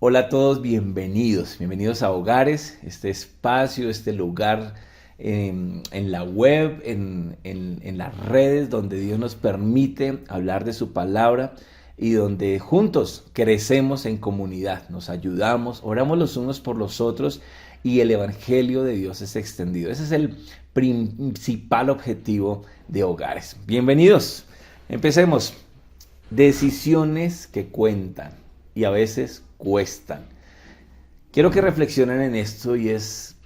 Hola a todos, bienvenidos a Hogares, este espacio, este lugar en la web, en las redes donde Dios nos permite hablar de su palabra y donde juntos crecemos en comunidad, nos ayudamos, oramos los unos por los otros y el Evangelio de Dios es extendido. Ese es el principal objetivo de Hogares. Bienvenidos, empecemos. Decisiones que cuentan y a veces cuestan. Quiero que reflexionen en esto y es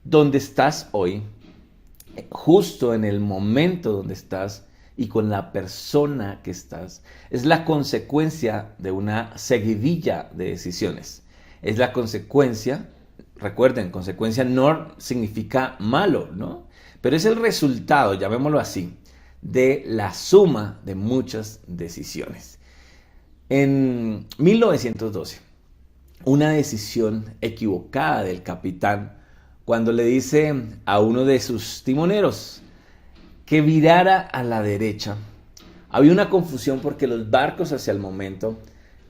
dónde estás hoy, justo en el momento donde estás y con la persona que estás. Es la consecuencia de una seguidilla de decisiones. Es la consecuencia, recuerden, consecuencia no significa malo, ¿no? Pero es el resultado, llamémoslo así, de la suma de muchas decisiones. En 1912, una decisión equivocada del capitán cuando le dice a uno de sus timoneros que virara a la derecha. Había una confusión porque los barcos hacia el momento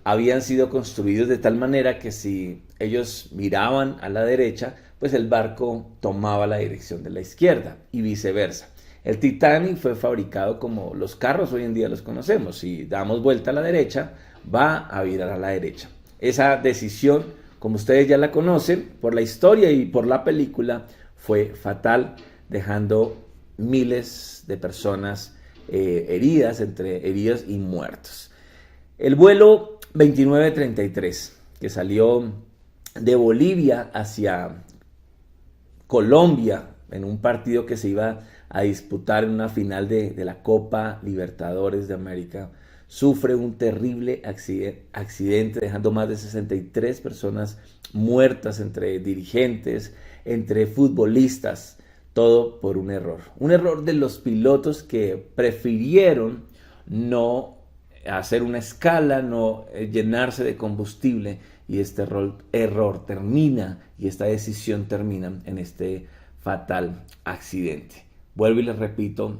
habían sido construidos de tal manera que si ellos miraban a la derecha, pues el barco tomaba la dirección de la izquierda y viceversa. El Titanic fue fabricado como los carros hoy en día los conocemos. Si damos vuelta a la derecha, va a virar a la derecha. Esa decisión, como ustedes ya la conocen, por la historia y por la película, fue fatal, dejando miles de personas heridas, entre heridos y muertos. El vuelo 2933, que salió de Bolivia hacia Colombia, en un partido que se iba a disputar en una final de la Copa Libertadores de América, sufre un terrible accidente, dejando más de 63 personas muertas entre dirigentes, entre futbolistas, todo por un error. Un error de los pilotos que prefirieron no hacer una escala, no llenarse de combustible, y este error termina, y esta decisión termina en este fatal accidente. Vuelvo y les repito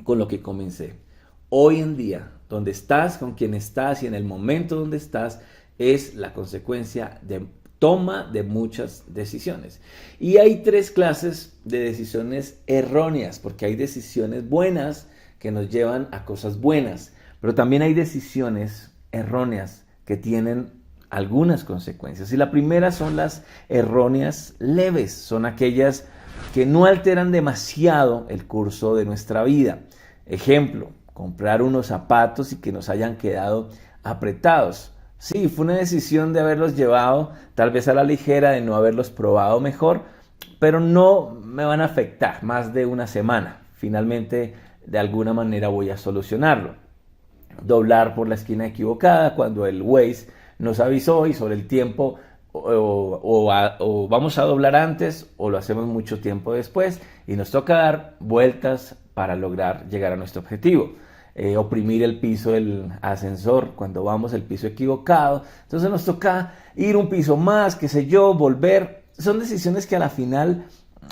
con lo que comencé. Hoy en día, donde estás, con quien estás y en el momento donde estás, es la consecuencia de toma de muchas decisiones. Y hay tres clases de decisiones erróneas, porque hay decisiones buenas que nos llevan a cosas buenas, pero también hay decisiones erróneas que tienen algunas consecuencias. Y la primera son las erróneas leves, son aquellas que no alteran demasiado el curso de nuestra vida. Ejemplo, comprar unos zapatos y que nos hayan quedado apretados. Sí, fue una decisión de haberlos llevado tal vez a la ligera, de no haberlos probado mejor, pero no me van a afectar más de una semana. Finalmente, de alguna manera voy a solucionarlo. Doblar por la esquina equivocada cuando el Waze nos avisó y sobre el tiempo o vamos a doblar antes o lo hacemos mucho tiempo después y nos toca dar vueltas para lograr llegar a nuestro objetivo. Oprimir el piso del ascensor cuando vamos el piso equivocado, entonces nos toca ir un piso más, qué sé yo, volver. Son decisiones que a la final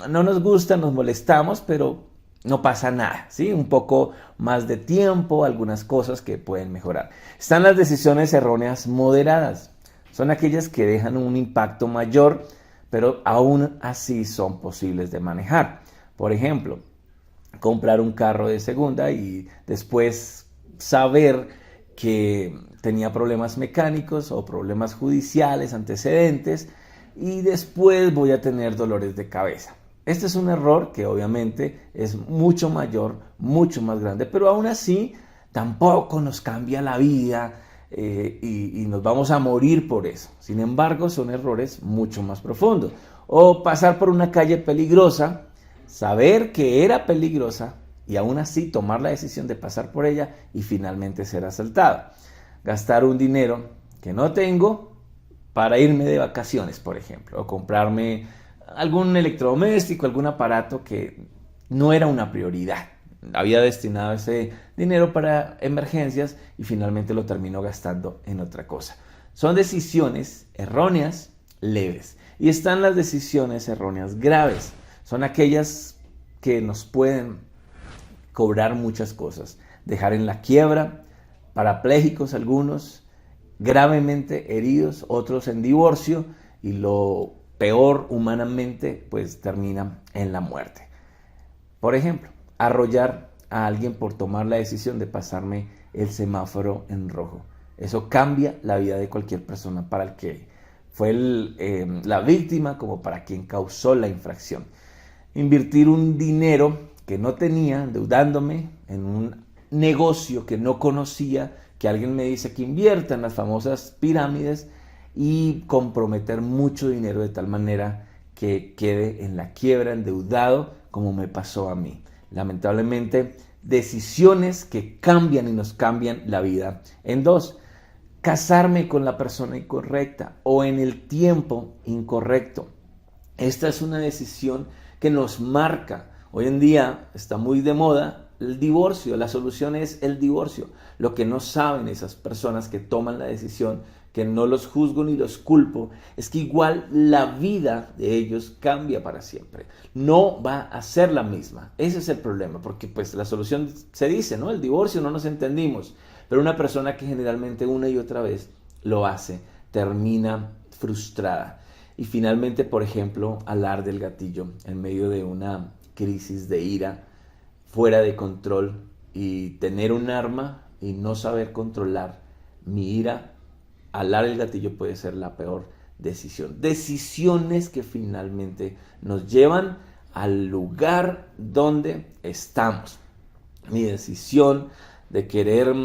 no nos gustan, nos molestamos, pero no pasa nada, ¿sí? Un poco más de tiempo, algunas cosas que pueden mejorar. Están las decisiones erróneas moderadas. Son aquellas que dejan un impacto mayor, pero aún así son posibles de manejar. Por ejemplo, comprar un carro de segunda y después saber que tenía problemas mecánicos o problemas judiciales, antecedentes, y después voy a tener dolores de cabeza. Este es un error que obviamente es mucho mayor, mucho más grande, pero aún así tampoco nos cambia la vida y nos vamos a morir por eso. Sin embargo, son errores mucho más profundos. O pasar por una calle peligrosa, saber que era peligrosa y aún así tomar la decisión de pasar por ella y finalmente ser asaltado. Gastar un dinero que no tengo para irme de vacaciones, por ejemplo, o comprarme algún electrodoméstico, algún aparato que no era una prioridad. Había destinado ese dinero para emergencias y finalmente lo terminó gastando en otra cosa. Son decisiones erróneas leves. Y están las decisiones erróneas graves. Son aquellas que nos pueden cobrar muchas cosas. Dejar en la quiebra, parapléjicos algunos, gravemente heridos, otros en divorcio y lo peor humanamente pues termina en la muerte. Por ejemplo, arrollar a alguien por tomar la decisión de pasarme el semáforo en rojo. Eso cambia la vida de cualquier persona, para el que fue la víctima como para quien causó la infracción. Invertir un dinero que no tenía, endeudándome en un negocio que no conocía, que alguien me dice que invierta en las famosas pirámides, y comprometer mucho dinero de tal manera que quede en la quiebra, endeudado, como me pasó a mí. Lamentablemente, decisiones que cambian y nos cambian la vida en dos. Casarme con la persona incorrecta o en el tiempo incorrecto. Esta es una decisión que nos marca. Hoy en día está muy de moda el divorcio. La solución es el divorcio. Lo que no saben esas personas que toman la decisión, que no los juzgo ni los culpo, es que igual la vida de ellos cambia para siempre. No va a ser la misma. Ese es el problema, porque pues la solución se dice, ¿no? El divorcio, no nos entendimos. Pero una persona que generalmente una y otra vez lo hace, termina frustrada. Y finalmente, por ejemplo, alar del gatillo en medio de una crisis de ira fuera de control, y tener un arma y no saber controlar mi ira. Alar el gatillo puede ser la peor decisión. Decisiones que finalmente nos llevan al lugar donde estamos. Mi decisión de querer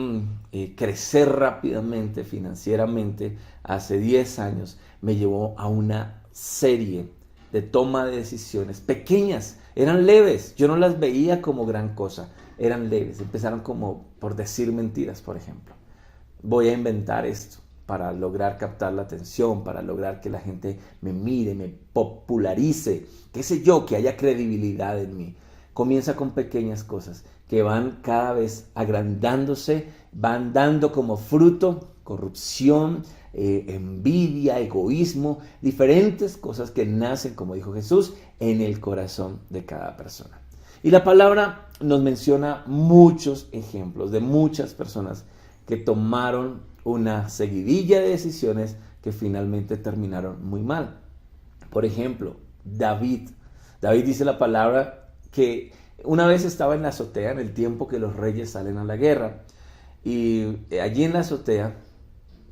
crecer rápidamente financieramente hace 10 años me llevó a una serie de toma de decisiones pequeñas. Eran leves, yo no las veía como gran cosa, eran leves. Empezaron como por decir mentiras, por ejemplo. Voy a inventar esto para lograr captar la atención, para lograr que la gente me mire, me popularice, qué sé yo, que haya credibilidad en mí. Comienza con pequeñas cosas que van cada vez agrandándose, van dando como fruto corrupción, envidia, egoísmo, diferentes cosas que nacen, como dijo Jesús, en el corazón de cada persona. Y la palabra nos menciona muchos ejemplos de muchas personas que tomaron una seguidilla de decisiones que finalmente terminaron muy mal. Por ejemplo, David. David dice la palabra que una vez estaba en la azotea en el tiempo que los reyes salen a la guerra, y allí en la azotea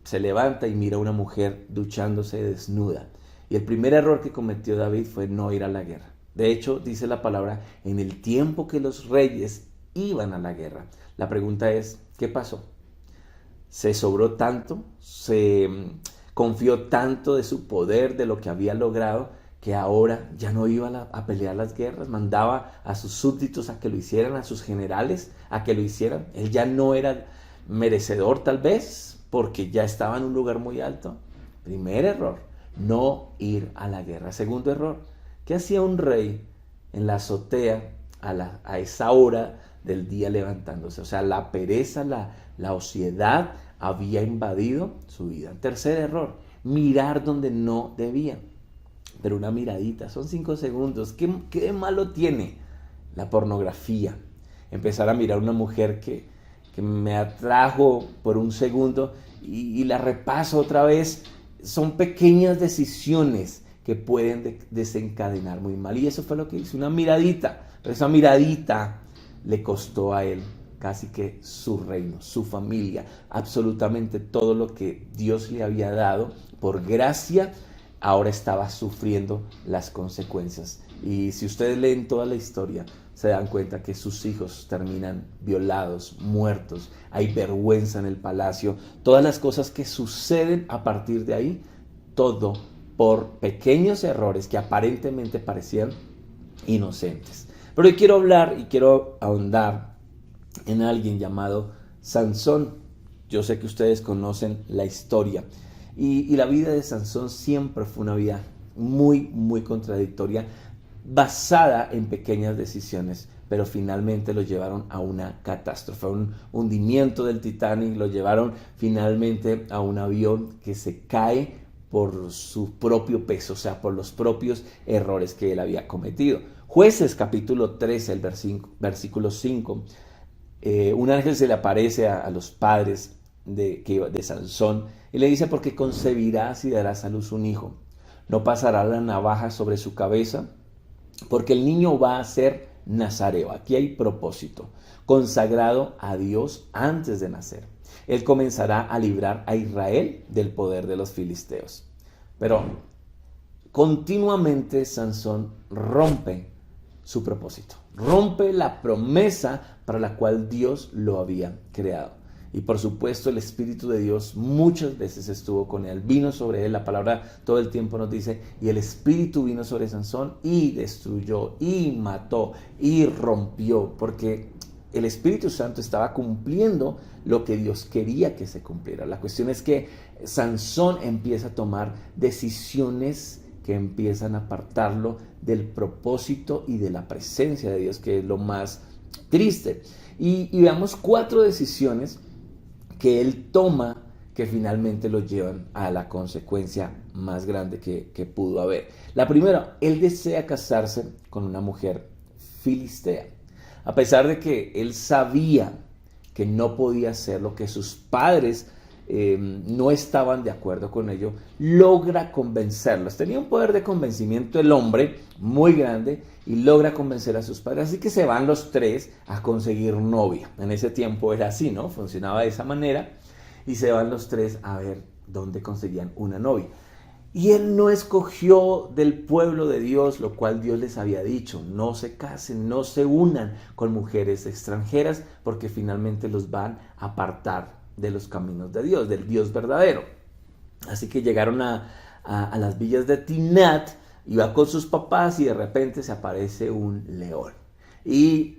se levanta y mira a una mujer duchándose desnuda. Y el primer error que cometió David fue no ir a la guerra. De hecho, dice la palabra, en el tiempo que los reyes iban a la guerra. La pregunta es, ¿qué pasó? Se sobró tanto, se confió tanto de su poder, de lo que había logrado, que ahora ya no iba a pelear las guerras, mandaba a sus súbditos a que lo hicieran, a sus generales a que lo hicieran. Él ya no era merecedor, tal vez, porque ya estaba en un lugar muy alto. Primer error, no ir a la guerra. Segundo error, ¿qué hacía un rey en la azotea a esa hora del día levantándose? O sea, la pereza, la ociosidad había invadido su vida. Tercer error, mirar donde no debía. Pero una miradita, son 5 segundos. ¿Qué de malo tiene la pornografía? Empezar a mirar a una mujer que me atrajo por un segundo y la repaso otra vez. Son pequeñas decisiones que pueden desencadenar muy mal. Y eso fue lo que hizo, una miradita. Pero esa miradita le costó a él casi que su reino, su familia, absolutamente todo lo que Dios le había dado por gracia. Ahora estaba sufriendo las consecuencias. Y si ustedes leen toda la historia, se dan cuenta que sus hijos terminan violados, muertos, hay vergüenza en el palacio, todas las cosas que suceden a partir de ahí, todo por pequeños errores que aparentemente parecían inocentes. Pero hoy quiero hablar y quiero ahondar en alguien llamado Sansón. Yo sé que ustedes conocen la historia. Y la vida de Sansón siempre fue una vida muy, muy contradictoria, basada en pequeñas decisiones, pero finalmente lo llevaron a una catástrofe, a un hundimiento del Titanic, lo llevaron finalmente a un avión que se cae por su propio peso, o sea, por los propios errores que él había cometido. Jueces capítulo 13, el versículo 5, un ángel se le aparece a los padres de Sansón, y le dice: porque concebirás y darás a luz un hijo. No pasará la navaja sobre su cabeza, porque el niño va a ser nazareo. Aquí hay propósito, consagrado a Dios antes de nacer. Él comenzará a librar a Israel del poder de los filisteos. Pero continuamente Sansón rompe su propósito, rompe la promesa para la cual Dios lo había creado. Y por supuesto el Espíritu de Dios muchas veces estuvo con él, vino sobre él. La palabra todo el tiempo nos dice: y el Espíritu vino sobre Sansón y destruyó y mató y rompió, porque el Espíritu Santo estaba cumpliendo lo que Dios quería que se cumpliera. La cuestión es que Sansón empieza a tomar decisiones que empiezan a apartarlo del propósito y de la presencia de Dios, que es lo más triste. Y veamos 4 decisiones que él toma, que finalmente lo llevan a la consecuencia más grande que pudo haber. La primera: él desea casarse con una mujer filistea. A pesar de que él sabía que no podía hacerlo, que sus padres no estaban de acuerdo con ello, logra convencerlos. Tenía un poder de convencimiento el hombre muy grande, y logra convencer a sus padres. Así que se van los 3 a conseguir novia. En ese tiempo era así, ¿no? Funcionaba de esa manera. Y se van los 3 a ver dónde conseguían una novia. Y él no escogió del pueblo de Dios, lo cual Dios les había dicho: no se casen, no se unan con mujeres extranjeras, porque finalmente los van a apartar de los caminos de Dios, del Dios verdadero. Así que llegaron a las villas de Timnat, iba con sus papás, y de repente se aparece un león. Y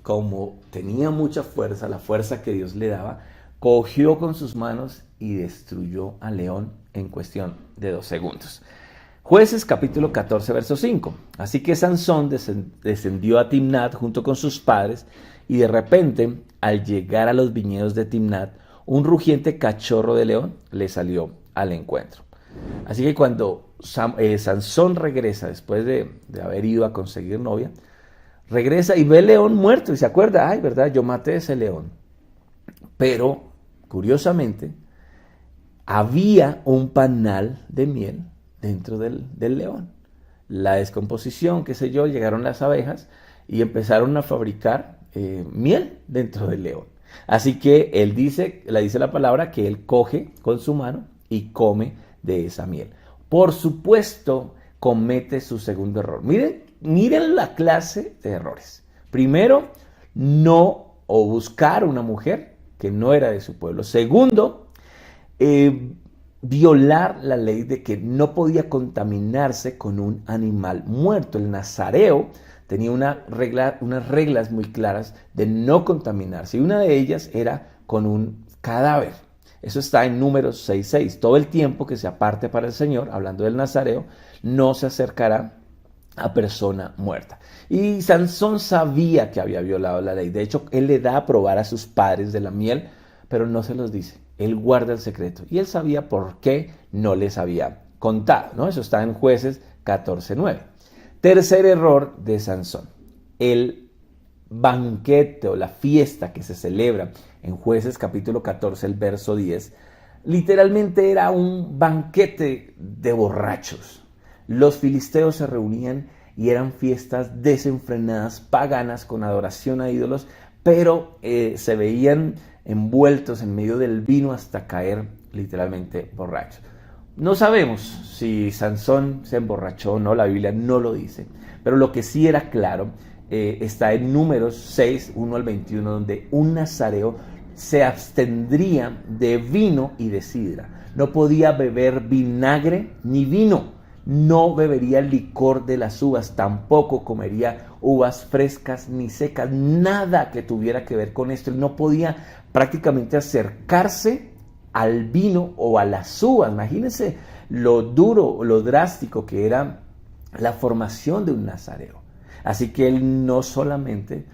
como tenía mucha fuerza, la fuerza que Dios le daba, cogió con sus manos y destruyó al león en cuestión de 2 segundos. Jueces capítulo 14, verso 5. Así que Sansón descendió a Timnat junto con sus padres, y de repente, al llegar a los viñedos de Timnat, un rugiente cachorro de león le salió al encuentro. Así que cuando Sansón regresa, después de haber ido a conseguir novia, regresa y ve el león muerto y se acuerda: ay, ¿verdad? Yo maté a ese león. Pero, curiosamente, había un panal de miel dentro del león. La descomposición, qué sé yo, llegaron las abejas y empezaron a fabricar miel dentro del león. Así que él dice la palabra que él coge con su mano y come de esa miel. Por supuesto, comete su segundo error. Miren la clase de errores. Primero, no o buscar una mujer que no era de su pueblo. Segundo, violar la ley de que no podía contaminarse con un animal muerto. El nazareo tenía unas reglas muy claras de no contaminarse, y una de ellas era con un cadáver. Eso está en Números 6:6. Todo el tiempo que se aparte para el Señor, hablando del nazareo, no se acercará a persona muerta. Y Sansón sabía que había violado la ley. De hecho, él le da a probar a sus padres de la miel, pero no se los dice. Él guarda el secreto. Y él sabía por qué no les había contado, ¿no? Eso está en Jueces 14:9. Tercer error de Sansón: el banquete o la fiesta que se celebra en Jueces capítulo 14, el verso 10, literalmente era un banquete de borrachos. Los filisteos se reunían y eran fiestas desenfrenadas, paganas, con adoración a ídolos, pero se veían envueltos en medio del vino hasta caer literalmente borrachos. No sabemos si Sansón se emborrachó o no, la Biblia no lo dice, pero lo que sí era claro está en Números 6, 1 al 21, donde un nazareo se abstendría de vino y de sidra. No podía beber vinagre ni vino. No bebería el licor de las uvas, tampoco comería uvas frescas ni secas, nada que tuviera que ver con esto. Él no podía prácticamente acercarse al vino o a las uvas. Imagínense lo duro, lo drástico que era la formación de un nazareo. Así que él no solamente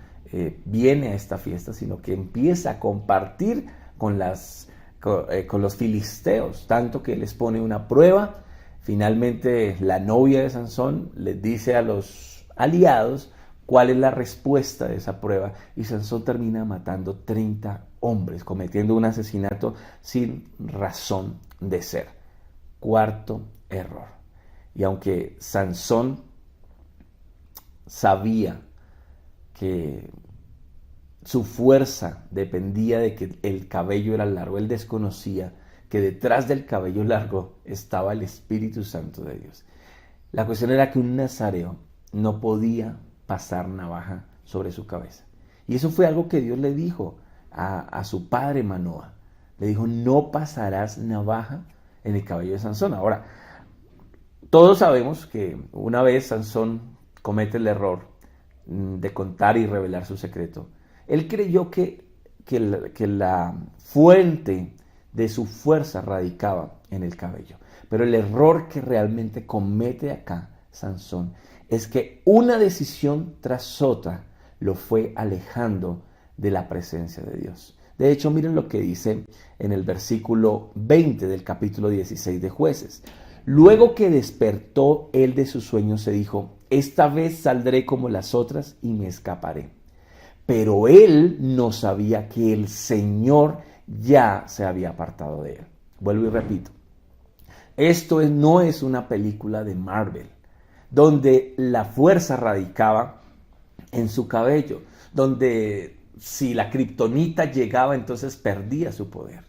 viene a esta fiesta, sino que empieza a compartir con los filisteos, tanto que les pone una prueba. Finalmente, la novia de Sansón les dice a los aliados cuál es la respuesta de esa prueba, y Sansón termina matando 30 hombres, cometiendo un asesinato sin razón de ser. Cuarto error. Y aunque Sansón sabía que su fuerza dependía de que el cabello era largo, él desconocía que detrás del cabello largo estaba el Espíritu Santo de Dios. La cuestión era que un nazareo no podía pasar navaja sobre su cabeza. Y eso fue algo que Dios le dijo a su padre Manoah. Le dijo, no pasarás navaja en el cabello de Sansón. Ahora, todos sabemos que una vez Sansón comete el error de contar y revelar su secreto. Él creyó que la fuente de su fuerza radicaba en el cabello. Pero el error que realmente comete acá Sansón es que una decisión tras otra lo fue alejando de la presencia de Dios. De hecho, miren lo que dice en el versículo 20 del capítulo 16 de Jueces. Luego que despertó él de su sueño, se dijo, esta vez saldré como las otras y me escaparé. Pero él no sabía que el Señor ya se había apartado de él. Vuelvo y repito. Esto no es una película de Marvel, donde la fuerza radicaba en su cabello, donde si la kriptonita llegaba, entonces perdía su poder.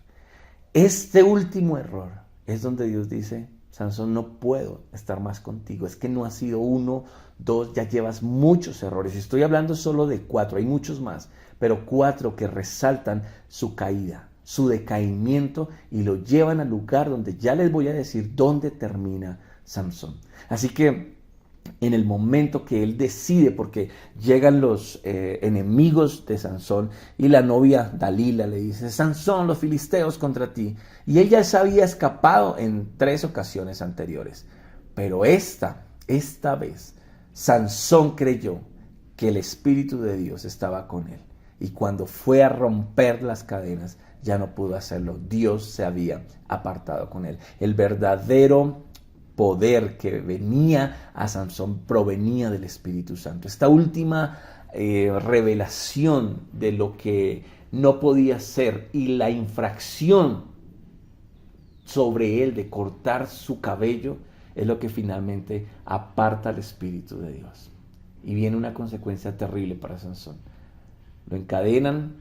Este último error es donde Dios dice, Sansón, no puedo estar más contigo. Es que no ha sido uno, dos, ya llevas muchos errores. Estoy hablando solo de 4, hay muchos más, pero 4 que resaltan su caída, su decaimiento y lo llevan al lugar donde ya les voy a decir dónde termina Sansón. Así que en el momento que él decide, porque llegan los enemigos de Sansón y la novia Dalila le dice, Sansón, los filisteos contra ti. Y él ya se había escapado en 3 ocasiones anteriores. Pero esta vez, Sansón creyó que el Espíritu de Dios estaba con él. Y cuando fue a romper las cadenas, ya no pudo hacerlo. Dios se había apartado con él. El verdadero poder que venía a Sansón provenía del Espíritu Santo. Esta última revelación de lo que no podía ser y la infracción sobre él de cortar su cabello es lo que finalmente aparta al Espíritu de Dios. Y viene una consecuencia terrible para Sansón. Lo encadenan,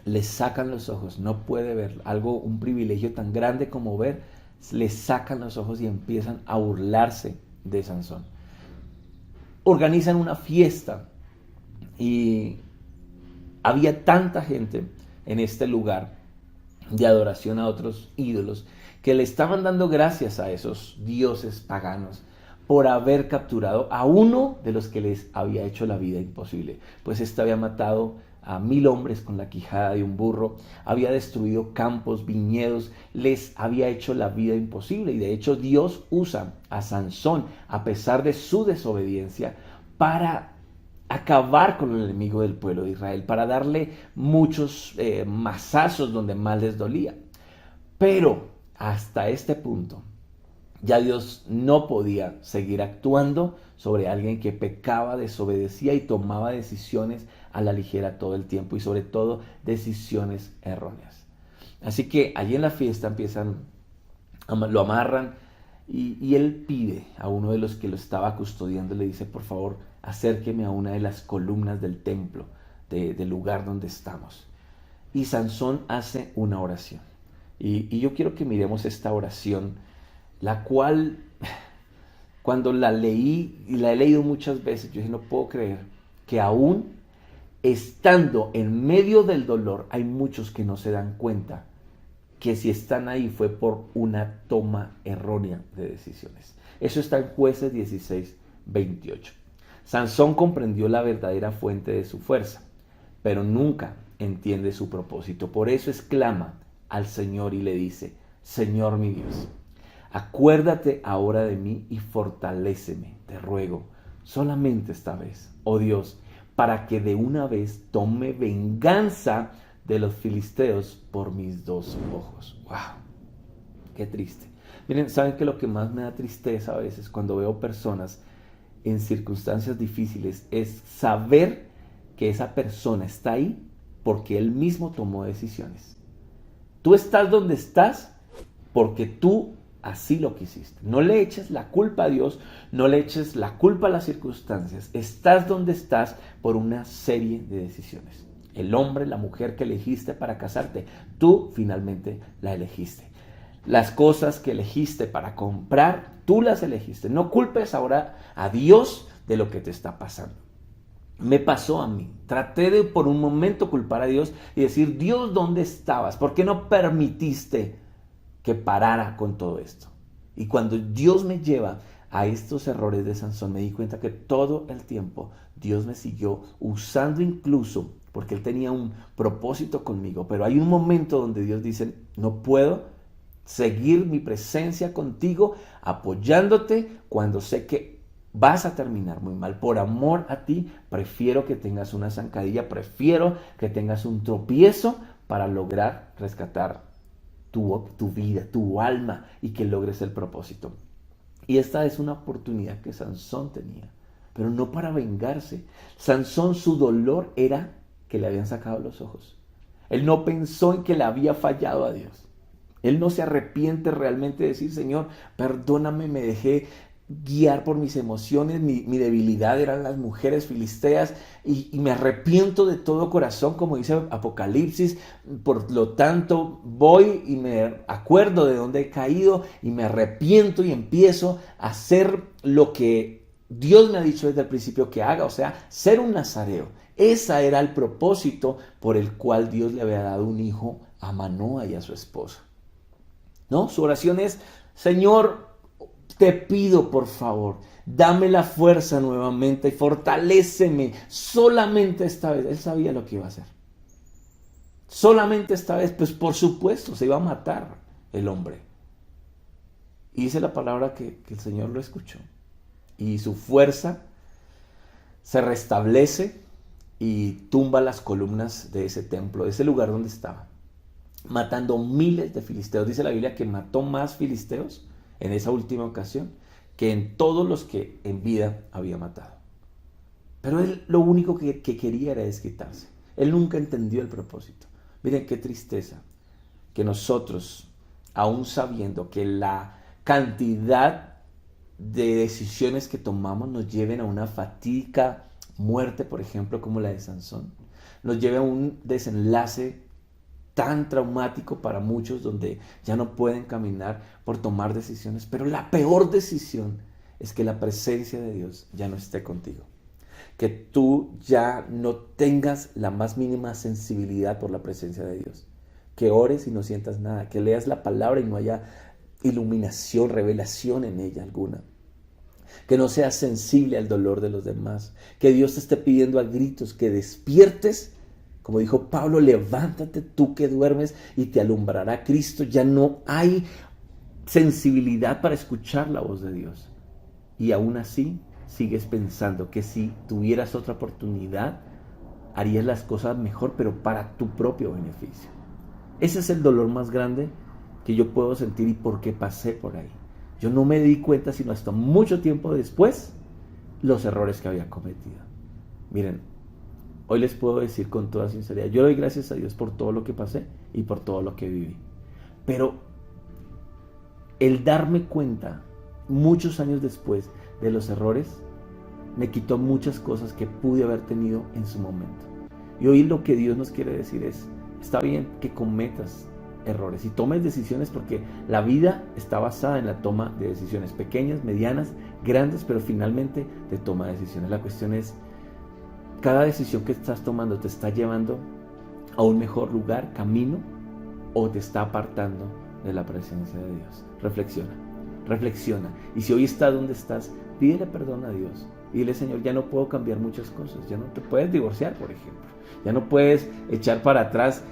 le sacan los ojos, no puede ver. Un privilegio tan grande como ver, le sacan los ojos y empiezan a burlarse de Sansón. Organizan una fiesta y había tanta gente en este lugar de adoración a otros ídolos que le estaban dando gracias a esos dioses paganos por haber capturado a uno de los que les había hecho la vida imposible. Pues este había matado a 1000 hombres con la quijada de un burro, había destruido campos, viñedos, les había hecho la vida imposible. Y de hecho Dios usa a Sansón, a pesar de su desobediencia, para acabar con el enemigo del pueblo de Israel, para darle muchos mazazos donde más les dolía. Pero hasta este punto, ya Dios no podía seguir actuando sobre alguien que pecaba, desobedecía y tomaba decisiones a la ligera todo el tiempo y sobre todo decisiones erróneas. Así que allí en la fiesta lo amarran y él pide a uno de los que lo estaba custodiando, le dice, por favor, acérqueme a una de las columnas del templo, del lugar donde estamos. Y Sansón hace una oración. Y yo quiero que miremos esta oración, la cual cuando la leí, y la he leído muchas veces, yo dije, no puedo creer que aún estando en medio del dolor, hay muchos que no se dan cuenta que si están ahí fue por una toma errónea de decisiones. Eso está en Jueces 16, 28. Sansón comprendió la verdadera fuente de su fuerza, pero nunca entiende su propósito. Por eso exclama al Señor y le dice, Señor mi Dios, acuérdate ahora de mí y fortaléceme, te ruego, solamente esta vez, oh Dios, para que de una vez tome venganza de los filisteos por mis 2 ojos. ¡Wow! ¡Qué triste! Miren, ¿saben que lo que más me da tristeza a veces cuando veo personas en circunstancias difíciles es saber que esa persona está ahí porque Él mismo tomó decisiones. Tú estás donde estás porque tú así lo quisiste. No le eches la culpa a Dios, no le eches la culpa a las circunstancias. Estás donde estás por una serie de decisiones. El hombre, la mujer que elegiste para casarte, tú finalmente la elegiste. Las cosas que elegiste para comprar, tú las elegiste. No culpes ahora a Dios de lo que te está pasando. Me pasó a mí. Traté de por un momento culpar a Dios y decir, Dios, ¿dónde estabas? ¿Por qué no permitiste que parara con todo esto? Y cuando Dios me lleva a estos errores de Sansón, me di cuenta que todo el tiempo Dios me siguió usando, incluso porque Él tenía un propósito conmigo. Pero hay un momento donde Dios dice, no puedo seguir mi presencia contigo, apoyándote cuando sé que vas a terminar muy mal. Por amor a ti, prefiero que tengas una zancadilla, prefiero que tengas un tropiezo para lograr rescatar tu vida, tu alma, y que logres el propósito. Y esta es una oportunidad que Sansón tenía, pero no para vengarse. Sansón, su dolor era que le habían sacado los ojos. Él no pensó en que le había fallado a Dios. Él no se arrepiente realmente de decir, Señor, perdóname, me dejé guiar por mis emociones, mi debilidad eran las mujeres filisteas y me arrepiento de todo corazón, como dice Apocalipsis. Por lo tanto voy y me acuerdo de dónde he caído y me arrepiento y empiezo a hacer lo que Dios me ha dicho desde el principio que haga, o sea, ser un nazareo. Ese era el propósito por el cual Dios le había dado un hijo a Manoa y a su esposa. ¿No? Su oración es, Señor, te pido por favor, dame la fuerza nuevamente y fortaléceme solamente esta vez. Él sabía lo que iba a hacer. Solamente esta vez, pues por supuesto, se iba a matar el hombre. Y dice la palabra que el Señor lo escuchó. Y su fuerza se restablece y tumba las columnas de ese templo, de ese lugar donde estaba, matando miles de filisteos. Dice la Biblia que mató más filisteos en esa última ocasión que en todos los que en vida había matado. Pero él lo único que quería era desquitarse. Él nunca entendió el propósito. Miren qué tristeza que nosotros, aún sabiendo que la cantidad de decisiones que tomamos nos lleven a una fatídica muerte, por ejemplo, como la de Sansón, nos lleve a un desenlace tan traumático para muchos, donde ya no pueden caminar por tomar decisiones. Pero la peor decisión es que la presencia de Dios ya no esté contigo, que tú ya no tengas la más mínima sensibilidad por la presencia de Dios, que ores y no sientas nada, que leas la palabra y no haya iluminación, revelación en ella alguna, que no seas sensible al dolor de los demás, que Dios te esté pidiendo a gritos que despiertes. Como dijo Pablo, levántate tú que duermes y te alumbrará Cristo. Ya no hay sensibilidad para escuchar la voz de Dios. Y aún así sigues pensando que si tuvieras otra oportunidad, harías las cosas mejor, pero para tu propio beneficio. Ese es el dolor más grande que yo puedo sentir y porque pasé por ahí. Yo no me di cuenta sino hasta mucho tiempo después los errores que había cometido. Miren, hoy les puedo decir con toda sinceridad, yo doy gracias a Dios por todo lo que pasé y por todo lo que viví. Pero el darme cuenta muchos años después de los errores me quitó muchas cosas que pude haber tenido en su momento. Y hoy lo que Dios nos quiere decir es, está bien que cometas errores y tomes decisiones, porque la vida está basada en la toma de decisiones pequeñas, medianas, grandes, pero finalmente de toma de decisiones. La cuestión es, cada decisión que estás tomando te está llevando a un mejor lugar, camino, o te está apartando de la presencia de Dios. Reflexiona. Y si hoy estás donde estás, pídele perdón a Dios. Y dile, Señor, ya no puedo cambiar muchas cosas. Ya no te puedes divorciar, por ejemplo. Ya no puedes echar para atrás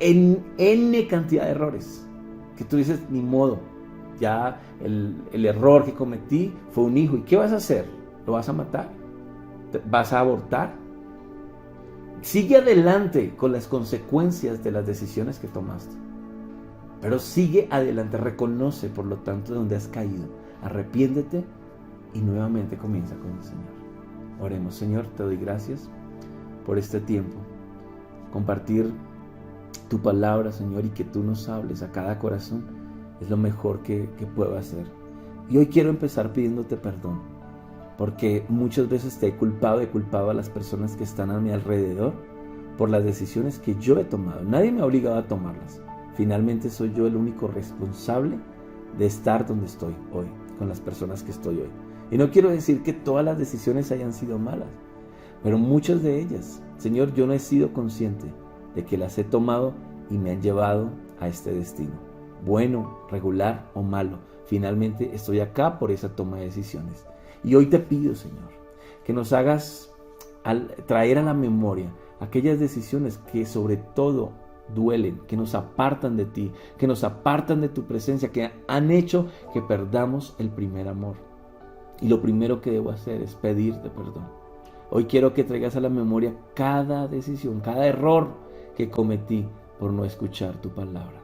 en N cantidad de errores que tú dices, ni modo. Ya el error que cometí fue un hijo. ¿Y qué vas a hacer? ¿Lo vas a matar? ¿Vas a abortar? Sigue adelante con las consecuencias de las decisiones que tomaste. Pero sigue adelante, reconoce por lo tanto de donde has caído. Arrepiéntete y nuevamente comienza con el Señor. Oremos. Señor, te doy gracias por este tiempo. compartir tu palabra, Señor, y que tú nos hables a cada corazón es lo mejor que puedo hacer. Y hoy quiero empezar pidiéndote perdón, porque muchas veces te he culpado a las personas que están a mi alrededor por las decisiones que yo he tomado. Nadie me ha obligado a tomarlas. Finalmente soy yo el único responsable de estar donde estoy hoy, con las personas que estoy hoy. Y no quiero decir que todas las decisiones hayan sido malas, pero muchas de ellas, Señor, yo no he sido consciente de que las he tomado y me han llevado a este destino. Bueno, regular o malo, finalmente estoy acá por esa toma de decisiones. Y hoy te pido, Señor, que nos hagas traer a la memoria aquellas decisiones que sobre todo duelen, que nos apartan de ti, que nos apartan de tu presencia, que han hecho que perdamos el primer amor. Y lo primero que debo hacer es pedirte perdón. Hoy quiero que traigas a la memoria cada decisión, cada error que cometí por no escuchar tu palabra.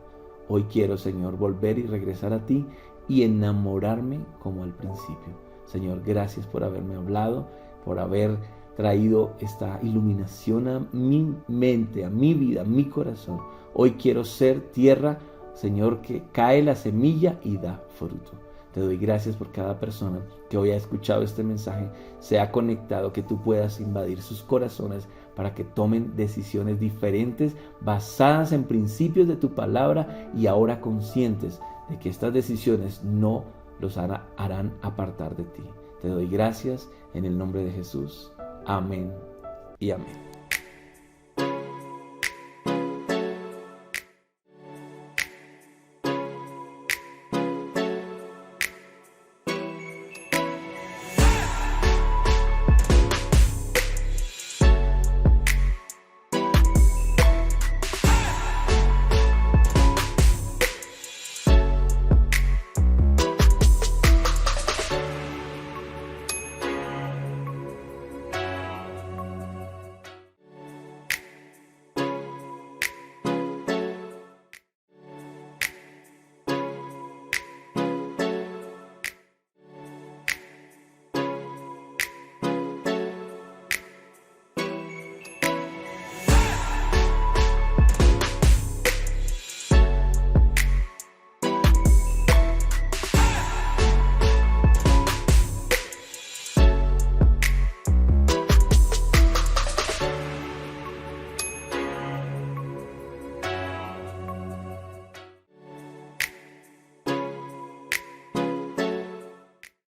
Hoy quiero, Señor, volver y regresar a ti y enamorarme como al principio. Señor, gracias por haberme hablado, por haber traído esta iluminación a mi mente, a mi vida, a mi corazón. Hoy quiero ser tierra, Señor, que cae la semilla y da fruto. Te doy gracias por cada persona que hoy ha escuchado este mensaje, se ha conectado, que tú puedas invadir sus corazones para que tomen decisiones diferentes basadas en principios de tu palabra y ahora conscientes de que estas decisiones no los harán apartar de ti. Te doy gracias en el nombre de Jesús. Amén y amén.